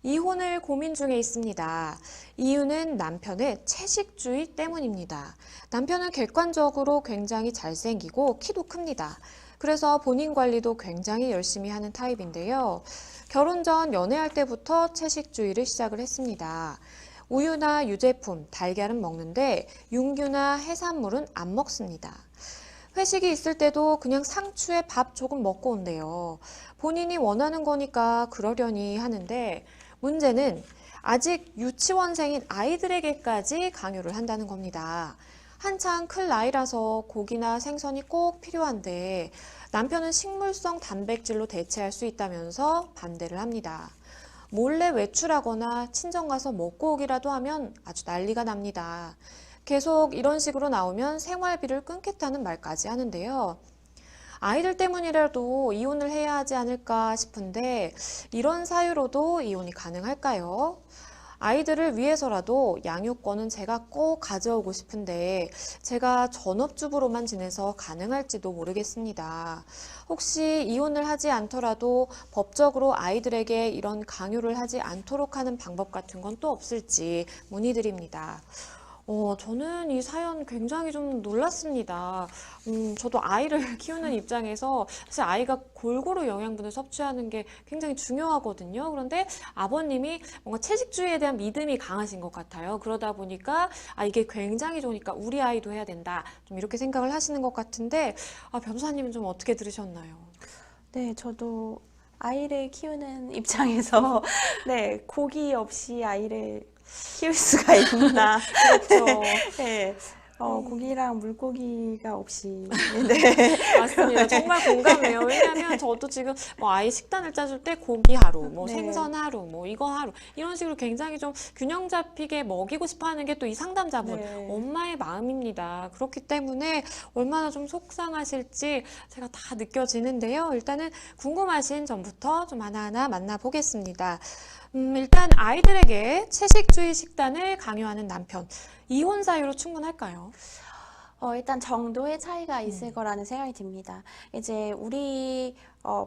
이혼을 고민 중에 있습니다. 이유는 남편의 채식주의 때문입니다. 남편은 객관적으로 굉장히 잘생기고 키도 큽니다. 그래서 본인 관리도 굉장히 열심히 하는 타입인데요. 결혼 전 연애할 때부터 채식주의를 시작을 했습니다. 우유나 유제품, 달걀은 먹는데 육류나 해산물은 안 먹습니다. 회식이 있을 때도 그냥 상추에 밥 조금 먹고 온대요. 본인이 원하는 거니까 그러려니 하는데 문제는 아직 유치원생인 아이들에게까지 강요를 한다는 겁니다. 한창 클 나이라서 고기나 생선이 꼭 필요한데 남편은 식물성 단백질로 대체할 수 있다면서 반대를 합니다. 몰래 외출하거나 친정 가서 먹고 오기라도 하면 아주 난리가 납니다. 계속 이런 식으로 나오면 생활비를 끊겠다는 말까지 하는데요. 아이들 때문이라도 이혼을 해야 하지 않을까 싶은데 이런 사유로도 이혼이 가능할까요? 아이들을 위해서라도 양육권은 제가 꼭 가져오고 싶은데 제가 전업주부로만 지내서 가능할지도 모르겠습니다. 혹시 이혼을 하지 않더라도 법적으로 아이들에게 이런 강요를 하지 않도록 하는 방법 같은 건 또 없을지 문의드립니다. 저는 이 사연 굉장히 좀 놀랐습니다. 저도 아이를 키우는 입장에서 사실 아이가 골고루 영양분을 섭취하는 게 굉장히 중요하거든요. 그런데 아버님이 뭔가 채식주의에 대한 믿음이 강하신 것 같아요. 그러다 보니까 이게 굉장히 좋으니까 우리 아이도 해야 된다. 좀 이렇게 생각을 하시는 것 같은데 변호사님은 좀 어떻게 들으셨나요? 네, 저도 아이를 키우는 입장에서 네, 고기 없이 아이를 키울 수가 있나. 그렇죠. 네, 고기랑 물고기가 없이. 네. 맞습니다. 정말 공감해요. 왜냐하면 저도 지금 뭐 아이 식단을 짜줄 때 고기 하루, 뭐 네. 생선 하루, 뭐 이거 하루 이런 식으로 굉장히 좀 균형 잡히게 먹이고 싶어 하는 게 또 이 상담자분 네. 엄마의 마음입니다. 그렇기 때문에 얼마나 좀 속상하실지 제가 다 느껴지는데요. 일단은 궁금하신 점부터 좀 하나하나 만나보겠습니다. 일단 아이들에게 채식주의 식단을 강요하는 남편, 이혼 사유로 충분할까요? 일단 정도의 차이가 있을 거라는 생각이 듭니다. 이제 우리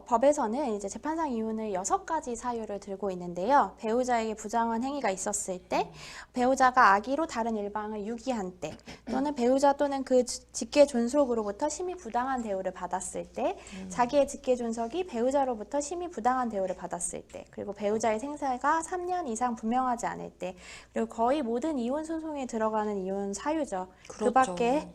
법에서는 이제 재판상 이혼을 6가지 사유를 들고 있는데요. 배우자에게 부당한 행위가 있었을 때, 배우자가 악의로 다른 일방을 유기한 때, 또는 배우자 또는 그 직계 존속으로부터 심히 부당한 대우를 받았을 때, 자기의 직계 존속이 배우자로부터 심히 부당한 대우를 받았을 때, 그리고 배우자의 생사가 3년 이상 분명하지 않을 때, 그리고 거의 모든 이혼 소송에 들어가는 이혼 사유죠. 그렇죠. 그 밖에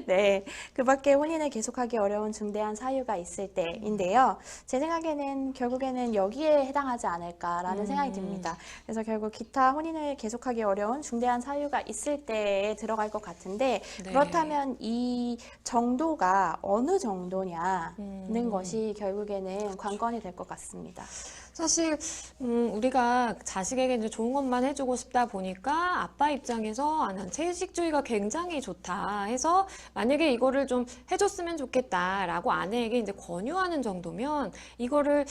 네, 그 밖에 혼인을 계속하기 어려운 중대한 사유가 있을 때인데요. 제 생각에는 결국에는 여기에 해당하지 않을까라는 생각이 듭니다. 그래서 결국 기타 혼인을 계속하기 어려운 중대한 사유가 있을 때에 들어갈 것 같은데 네. 그렇다면 이 정도가 어느 정도냐는 것이 결국에는 관건이 될 것 같습니다. 사실 우리가 자식에게 이제 좋은 것만 해주고 싶다 보니까 아빠 입장에서 난 채식주의가 굉장히 좋다 해서 만약에 이거를 좀 해줬으면 좋겠다라고 아내에게 이제 권유하는 정도면 이거를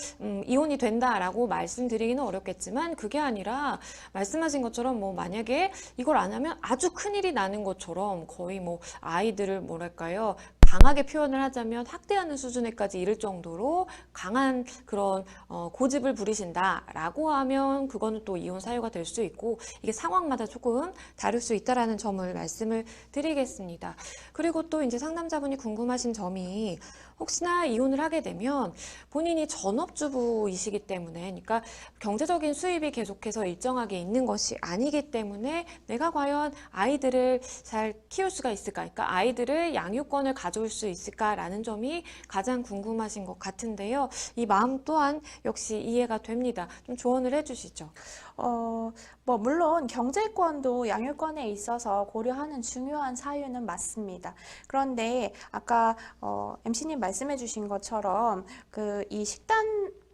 이혼이 된다라고 말씀드리기는 어렵겠지만 그게 아니라 말씀하신 것처럼 뭐 만약에 이걸 안 하면 아주 큰일이 나는 것처럼 거의 뭐 아이들을 뭐랄까요 강하게 표현을 하자면 학대하는 수준에까지 이를 정도로 강한 그런 고집을 부리신다라고 하면 그거는 또 이혼 사유가 될 수 있고 이게 상황마다 조금 다를 수 있다라는 점을 말씀을 드리겠습니다. 그리고 또 이제 상담자분이 궁금하신 점이 혹시나 이혼을 하게 되면 본인이 전업주부이시기 때문에 그러니까 경제적인 수입이 계속해서 일정하게 있는 것이 아니기 때문에 내가 과연 아이들을 잘 키울 수가 있을까? 그러니까 아이들을 양육권을 가져올 수 있을까라는 점이 가장 궁금하신 것 같은데요. 이 마음 또한 역시 이해가 됩니다. 좀 조언을 해주시죠. 뭐 물론 경제권도 양육권에 있어서 고려하는 중요한 사유는 맞습니다. 그런데 아까 MC님 말씀해 주신 것처럼 그 이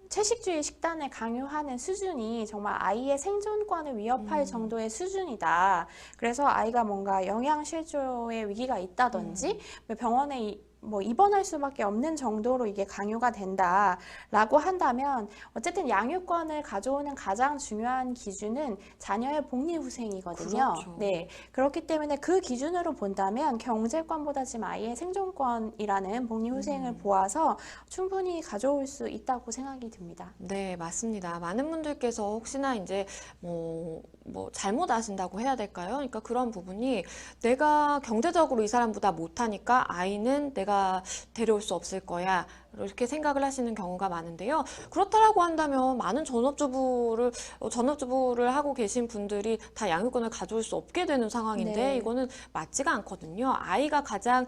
채식주의 식단을 강요하는 수준이 정말 아이의 생존권을 위협할 정도의 수준이다. 그래서 아이가 뭔가 영양실조의 위기가 있다든지 병원에 뭐 입원할 수밖에 없는 정도로 이게 강요가 된다라고 한다면 어쨌든 양육권을 가져오는 가장 중요한 기준은 자녀의 복리후생이거든요. 그렇죠. 네, 그렇기 때문에 그 기준으로 본다면 경제권보다 지금 아이의 생존권이라는 복리후생을 보아서 충분히 가져올 수 있다고 생각이 듭니다. 네, 맞습니다. 많은 분들께서 혹시나 이제 뭐 잘못 아신다고 해야 될까요? 그러니까 그런 부분이 내가 경제적으로 이 사람보다 못하니까 아이는 내가 데려올 수 없을 거야. 이렇게 생각을 하시는 경우가 많은데요. 그렇다라고 한다면 많은 전업주부를 하고 계신 분들이 다 양육권을 가져올 수 없게 되는 상황인데 네. 이거는 맞지가 않거든요. 아이가 가장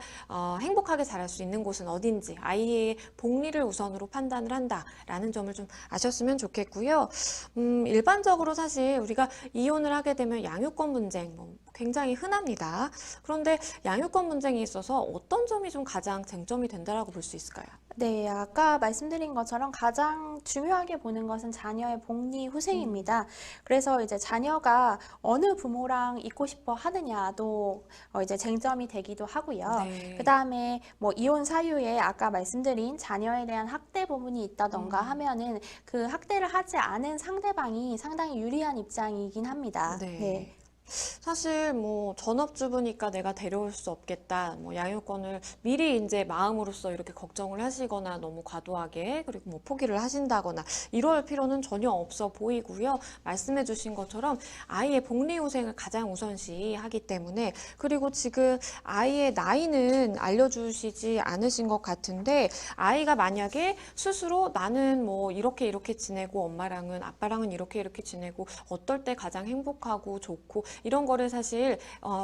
행복하게 자랄 수 있는 곳은 어딘지 아이의 복리를 우선으로 판단을 한다라는 점을 좀 아셨으면 좋겠고요. 일반적으로 사실 우리가 이혼을 하게 되면 양육권 분쟁 굉장히 흔합니다. 그런데 양육권 분쟁에 있어서 어떤 점이 좀 가장 쟁점이 된다라고 볼 수 있을까요? 네, 아까 말씀드린 것처럼 가장 중요하게 보는 것은 자녀의 복리 후생입니다. 그래서 이제 자녀가 어느 부모랑 있고 싶어 하느냐도 이제 쟁점이 되기도 하고요. 네. 그다음에 뭐 이혼 사유에 아까 말씀드린 자녀에 대한 학대 부분이 있다던가 하면은 그 학대를 하지 않은 상대방이 상당히 유리한 입장이긴 합니다. 네. 네. 사실 뭐 전업주부니까 내가 데려올 수 없겠다. 뭐 양육권을 미리 이제 마음으로써 이렇게 걱정을 하시거나 너무 과도하게 그리고 뭐 포기를 하신다거나 이럴 필요는 전혀 없어 보이고요. 말씀해 주신 것처럼 아이의 복리후생을 가장 우선시하기 때문에 그리고 지금 아이의 나이는 알려주시지 않으신 것 같은데 아이가 만약에 스스로 나는 뭐 이렇게 지내고 엄마랑은 아빠랑은 이렇게 지내고 어떨 때 가장 행복하고 좋고 이런 거를 사실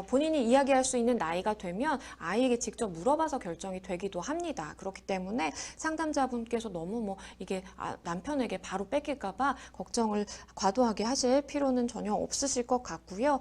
본인이 이야기할 수 있는 나이가 되면 아이에게 직접 물어봐서 결정이 되기도 합니다. 그렇기 때문에 상담자분께서 너무 뭐 이게 남편에게 바로 뺏길까 봐 걱정을 과도하게 하실 필요는 전혀 없으실 것 같고요.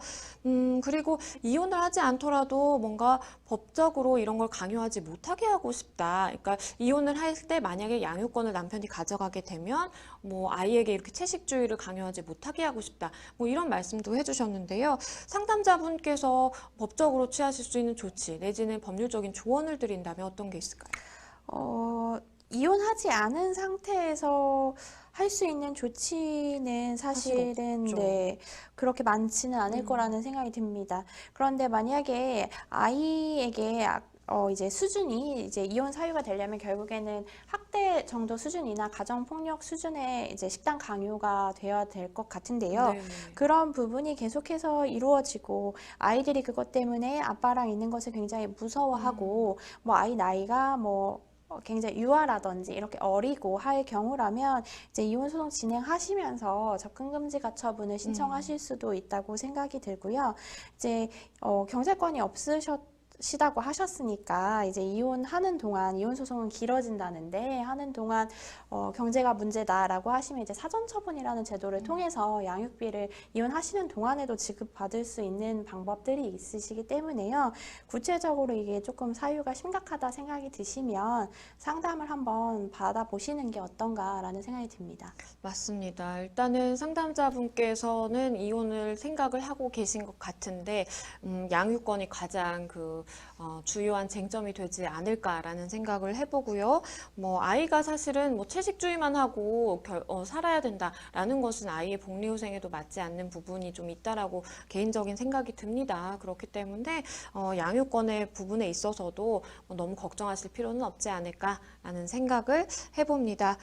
그리고 이혼을 하지 않더라도 뭔가 법적으로 이런 걸 강요하지 못하게 하고 싶다. 그러니까 이혼을 할 때 만약에 양육권을 남편이 가져가게 되면 뭐 아이에게 이렇게 채식주의를 강요하지 못하게 하고 싶다. 뭐 이런 말씀도 해주셨는데요. 상담자분께서 법적으로 취하실 수 있는 조치 내지는 법률적인 조언을 드린다면 어떤 게 있을까요? 이혼하지 않은 상태에서 할 수 있는 조치는 사실 사실은 없죠. 네, 그렇게 많지는 않을 거라는 생각이 듭니다. 그런데 만약에 아이에게 이제 수준이 이제 이혼 사유가 되려면 결국에는 학대 정도 수준이나 가정폭력 수준의 이제 식단 강요가 되어야 될 것 같은데요. 네. 그런 부분이 계속해서 이루어지고 아이들이 그것 때문에 아빠랑 있는 것을 굉장히 무서워하고 뭐 아이 나이가 뭐 굉장히 유아라든지 이렇게 어리고 할 경우라면 이제 이혼 소송 진행하시면서 접근금지 가처분을 신청하실 수도 있다고 생각이 들고요. 이제 경제권이 없으시다고 하셨으니까 이제 이혼하는 동안 이혼 소송은 길어진다는데 하는 동안 경제가 문제다라고 하시면 이제 사전처분이라는 제도를 통해서 양육비를 이혼하시는 동안에도 지급받을 수 있는 방법들이 있으시기 때문에요. 구체적으로 이게 조금 사유가 심각하다 생각이 드시면 상담을 한번 받아보시는 게 어떤가라는 생각이 듭니다. 맞습니다. 일단은 상담자분께서는 이혼을 생각을 하고 계신 것 같은데 양육권이 가장 주요한 쟁점이 되지 않을까라는 생각을 해보고요. 뭐 아이가 사실은 뭐 채식주의만 하고 살아야 된다라는 것은 아이의 복리후생에도 맞지 않는 부분이 좀 있다라고 개인적인 생각이 듭니다. 그렇기 때문에 양육권의 부분에 있어서도 너무 걱정하실 필요는 없지 않을까라는 생각을 해봅니다.